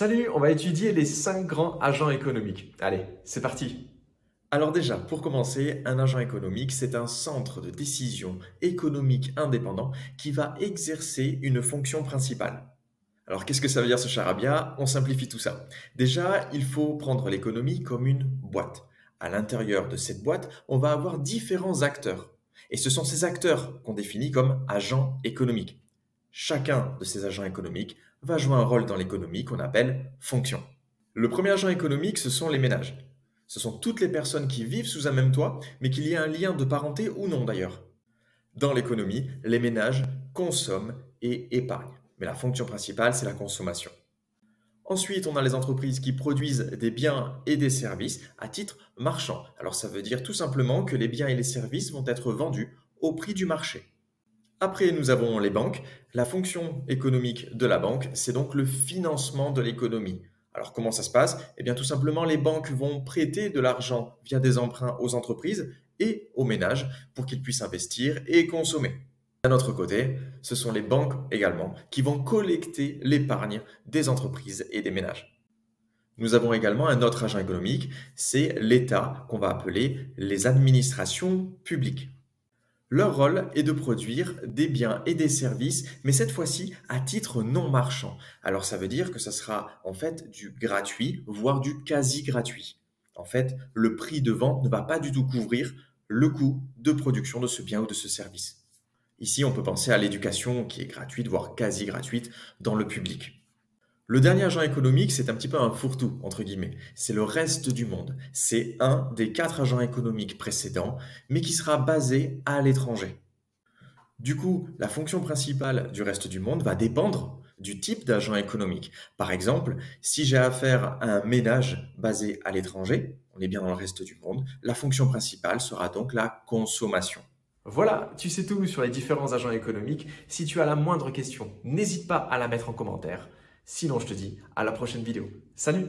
Salut, on va étudier les 5 grands agents économiques. Allez, c'est parti. Alors déjà, pour commencer, un agent économique, c'est un centre de décision économique indépendant qui va exercer une fonction principale. Alors qu'est-ce que ça veut dire ce charabia? On simplifie tout ça. Déjà, il faut prendre l'économie comme une boîte. À l'intérieur de cette boîte, on va avoir différents acteurs. Et ce sont ces acteurs qu'on définit comme agents économiques. Chacun de ces agents économiques va jouer un rôle dans l'économie qu'on appelle fonction. Le premier agent économique, ce sont les ménages. Ce sont toutes les personnes qui vivent sous un même toit, mais qu'il y ait un lien de parenté ou non d'ailleurs. Dans l'économie, les ménages consomment et épargnent. Mais la fonction principale, c'est la consommation. Ensuite, on a les entreprises qui produisent des biens et des services à titre marchand. Alors ça veut dire tout simplement que les biens et les services vont être vendus au prix du marché. Après, nous avons les banques. La fonction économique de la banque, c'est donc le financement de l'économie. Alors, comment ça se passe? Eh bien, tout simplement, les banques vont prêter de l'argent via des emprunts aux entreprises et aux ménages pour qu'ils puissent investir et consommer. D'un autre côté, ce sont les banques également qui vont collecter l'épargne des entreprises et des ménages. Nous avons également un autre agent économique, c'est l'État qu'on va appeler les administrations publiques. Leur rôle est de produire des biens et des services, mais cette fois-ci à titre non marchand. Alors ça veut dire que ça sera en fait du gratuit, voire du quasi gratuit. En fait, le prix de vente ne va pas du tout couvrir le coût de production de ce bien ou de ce service. Ici, on peut penser à l'éducation qui est gratuite, voire quasi gratuite, dans le public. Le dernier agent économique, c'est un petit peu un fourre-tout, entre guillemets. C'est le reste du monde. C'est un des 4 agents économiques précédents, mais qui sera basé à l'étranger. Du coup, la fonction principale du reste du monde va dépendre du type d'agent économique. Par exemple, si j'ai affaire à un ménage basé à l'étranger, on est bien dans le reste du monde, la fonction principale sera donc la consommation. Voilà, tu sais tout sur les différents agents économiques. Si tu as la moindre question, n'hésite pas à la mettre en commentaire. Sinon, je te dis à la prochaine vidéo. Salut!